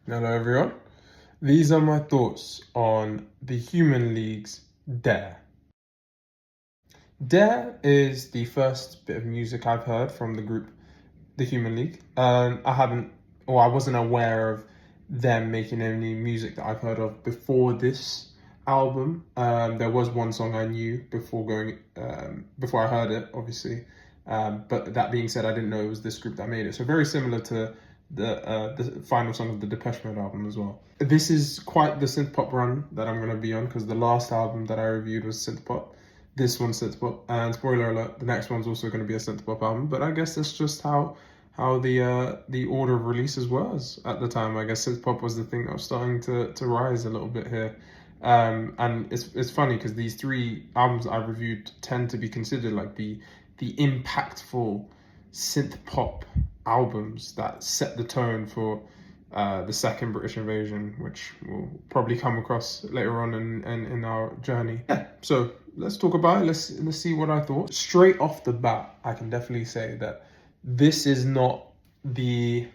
Hello everyone. These are my thoughts on the Human League's Dare. Dare is the first bit of music I've heard from the group, the Human League. I wasn't aware of them making any music that I've heard of before this album. There was one song I knew before I heard it, obviously. But that being said, I didn't know it was this group that made it. So very similar to the final song of the Depeche Mode album as well. This is quite the synth pop run that I'm going to be on because the last album that I reviewed was synth pop. This one's synth pop, and spoiler alert, the next one's also going to be a synth pop album. But I guess that's just how the order of releases was at the time. I guess synth pop was the thing that was starting to rise a little bit here. And it's funny because these three albums I've reviewed tend to be considered like the impactful synth pop albums that set the tone for the second British invasion, which we'll probably come across later on in our journey. Yeah, so let's talk about it. Let's see what I thought. Straight off the bat, I can definitely say that this is not the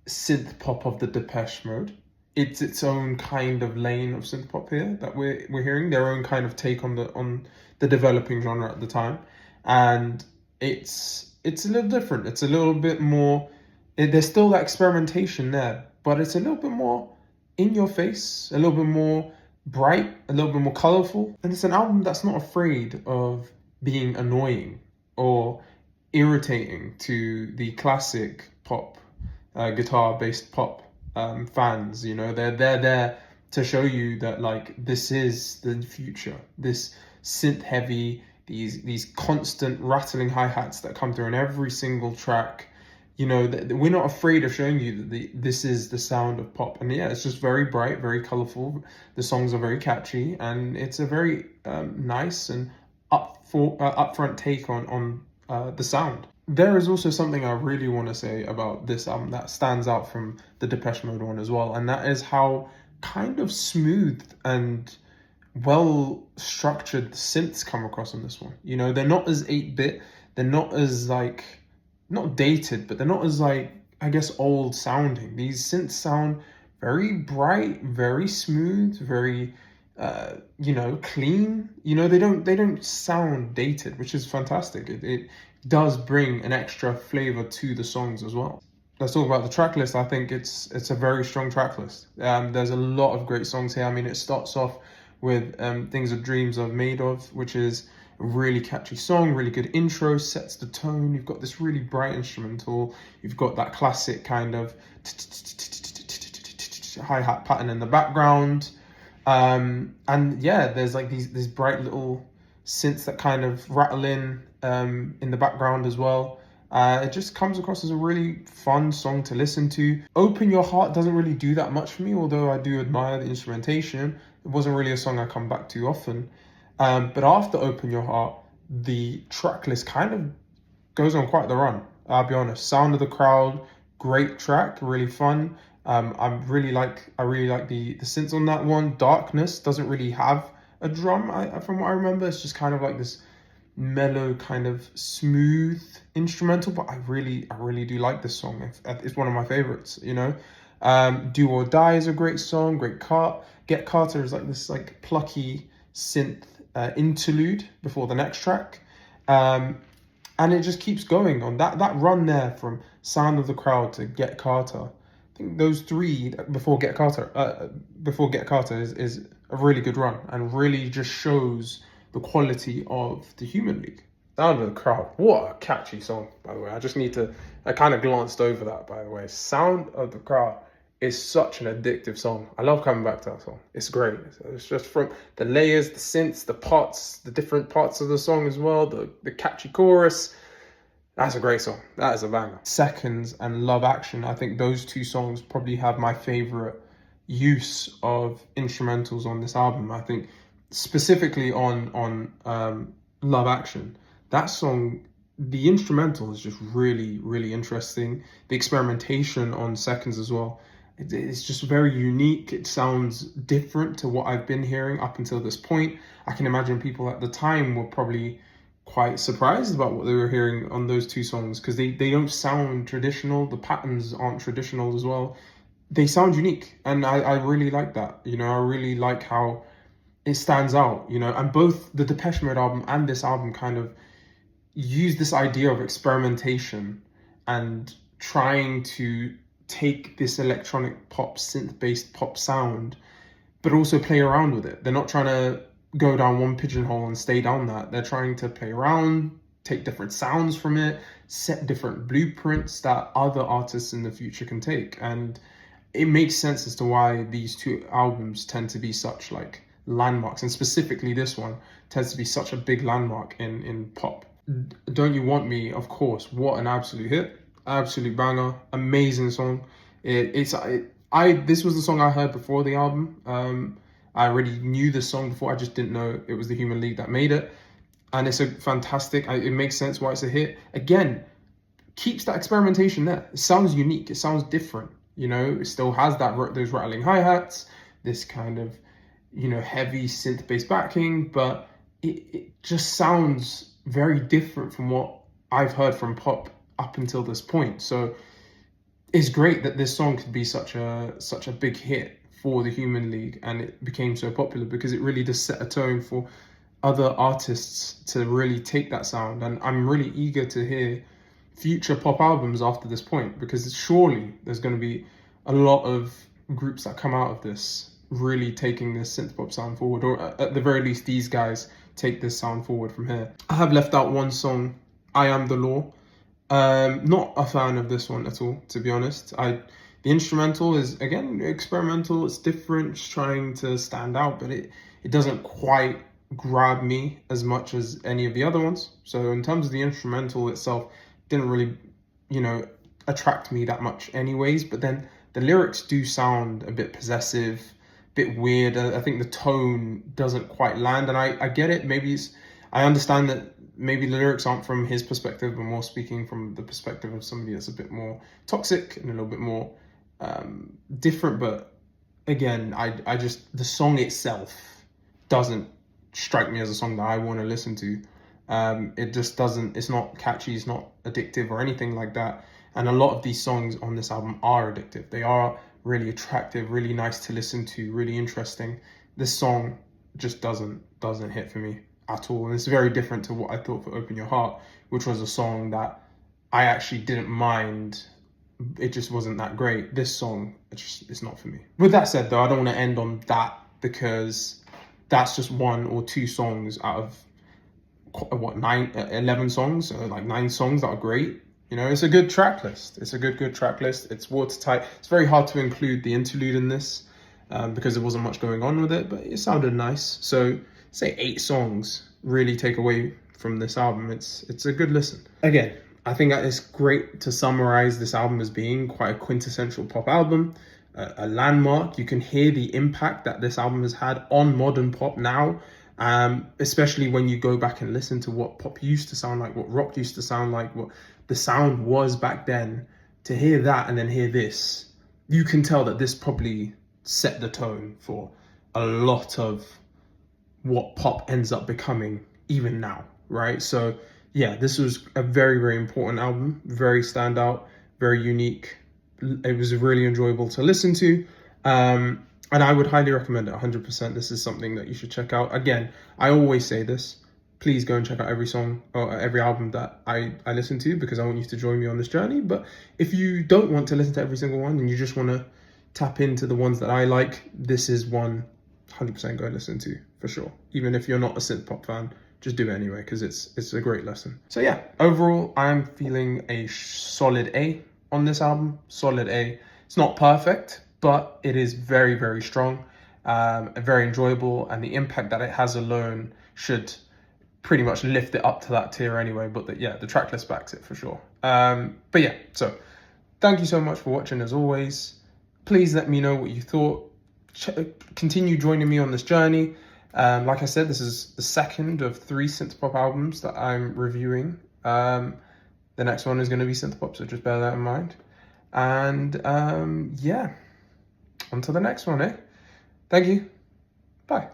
synth pop of the Depeche Mode. It's its own kind of lane of synth pop here that we're hearing, their own kind of take on the developing genre at the time, and it's a little different. It's a little bit more. There's still that experimentation there, but it's a little bit more in your face, a little bit more bright, a little bit more colorful, and it's an album that's not afraid of being annoying or irritating to the classic pop, guitar-based pop fans. You know, they're there to show you that like this is the future. This synth-heavy, these constant rattling hi-hats that come through in every single track. You know, we're not afraid of showing you that this is the sound of pop. And yeah, it's just very bright, very colorful. The songs are very catchy, and it's a very nice and upfront take on the sound. There is also something I really want to say about this album that stands out from the Depeche Mode one as well, and that is how kind of smooth and well structured synths come across on this one. You know, they're not as 8-bit, they're not as like, not dated, but they're not as like, I guess, old sounding. These synths sound very bright, very smooth, very clean. You know, they don't sound dated, which is fantastic. It does bring an extra flavor to the songs as well. Let's talk about the track list. I think it's a very strong track list. There's a lot of great songs here. I mean, it starts off with Things of Dreams Are Made Of, which is a really catchy song, really good intro, sets the tone. You've got this really bright instrumental. You've got that classic kind of hi-hat pattern in the background. And yeah, there's like these bright little synths that kind of rattle in the background as well. It just comes across as a really fun song to listen to. Open Your Heart doesn't really do that much for me, although I do admire the instrumentation. It wasn't really a song I come back to often. But after Open Your Heart, the track list kind of goes on quite the run. I'll be honest. Sound of the Crowd, great track, really fun. I really like the synths on that one. Darkness doesn't really have a drum, from what I remember. It's just kind of like this mellow, kind of smooth instrumental, but I really do like this song. It's one of my favorites, you know. Do or Die is a great song, great cut. Get Carter is like this like plucky synth interlude before the next track. And it just keeps going on that run there from Sound of the Crowd to Get Carter. I think those three before Get Carter is a really good run and really just shows the quality of the Human League. Sound of the Crowd, what a catchy song, by the way. I kind of glanced over that, by the way. Sound of the Crowd is such an addictive song. I love coming back to that song. It's great. It's just from the layers, the synths, the parts, the different parts of the song as well, the catchy chorus. That's a great song. That is a banger. Seconds and Love Action, I think those two songs probably have my favorite use of instrumentals on this album. I think specifically on Love Action, that song, the instrumental is just really interesting. The experimentation on Seconds as well, it's just very unique. It sounds different to what I've been hearing up until this point. I can imagine people at the time were probably quite surprised about what they were hearing on those two songs because they don't sound traditional. The patterns aren't traditional as well. they sound unique, and I really like that. You know, I really like how it stands out. You know, and both the Depeche Mode album and this album kind of use this idea of experimentation and trying to take this electronic pop, synth-based pop sound, but also play around with it. They're not trying to go down one pigeonhole and stay down that. They're trying to play around, take different sounds from it, set different blueprints that other artists in the future can take. And it makes sense as to why these two albums tend to be such like landmarks, and specifically this one tends to be such a big landmark in pop. Don't You Want Me, of course, what an absolute hit, absolute banger, amazing song. This was the song I heard before the album. I already knew the song before, I just didn't know it was the Human League that made it. And it's a fantastic, it makes sense why it's a hit. Again, keeps that experimentation there. It sounds unique, it sounds different, you know, it still has those rattling hi-hats, this kind of, you know, heavy synth-based backing, but it just sounds very different from what I've heard from pop up until this point. So it's great that this song could be such a big hit for the Human League, and it became so popular because it really does set a tone for other artists to really take that sound. And I'm really eager to hear future pop albums after this point, because surely there's going to be a lot of groups that come out of this really taking this synth pop sound forward, or at the very least these guys take this sound forward from here. I have left out one song, I Am the Law. Not a fan of this one at all, to be honest. The instrumental is, again, experimental, it's different, just trying to stand out, but it doesn't quite grab me as much as any of the other ones. So in terms of the instrumental itself, didn't really, you know, attract me that much anyways. But then the lyrics do sound a bit possessive, a bit weird. I think the tone doesn't quite land, and I get it. I understand that maybe the lyrics aren't from his perspective, but more speaking from the perspective of somebody that's a bit more toxic and a little bit more different. But again, I just, the song itself doesn't strike me as a song that I want to listen to. It just doesn't, it's not catchy, it's not addictive or anything like that. And a lot of these songs on this album are addictive. They are really attractive, really nice to listen to, really interesting. This song just doesn't hit for me at all. And it's very different to what I thought for Open Your Heart, which was a song that I actually didn't mind. It just wasn't that great. This song, it's not for me. With that said though, I don't want to end on that, because that's just one or two songs out of 11 songs, like 9 songs that are great. You know, it's a good track list. It's a good track list. It's watertight. It's very hard to include the interlude in this because there wasn't much going on with it, but it sounded nice. So say 8 songs really take away from this album. It's a good listen. Again, I think that it's great to summarize this album as being quite a quintessential pop album, a landmark. You can hear the impact that this album has had on modern pop now, especially when you go back and listen to what pop used to sound like, what rock used to sound like, what the sound was back then. To hear that and then hear this, you can tell that this probably set the tone for a lot of what pop ends up becoming even now, right? So yeah, this was a very, very important album, very standout, very unique. It was really enjoyable to listen to. And I would highly recommend it, 100%. This is something that you should check out. Again, I always say this, please go and check out every song or every album that I listen to, because I want you to join me on this journey. But if you don't want to listen to every single one and you just want to tap into the ones that I like, this is one 100% go listen to for sure. Even if you're not a synth pop fan, just do it anyway, because it's a great lesson. So yeah, overall, I'm feeling a solid A on this album. Solid A. It's not perfect, but it is very, very strong, very enjoyable, and the impact that it has alone should pretty much lift it up to that tier anyway. But the track list backs it for sure. But yeah, so thank you so much for watching as always. Please let me know what you thought. Continue joining me on this journey. Like I said, this is the second of 3 synth pop albums that I'm reviewing. The next one is going to be synth pop, so just bear that in mind. And yeah, on to the next one, eh? Thank you. Bye.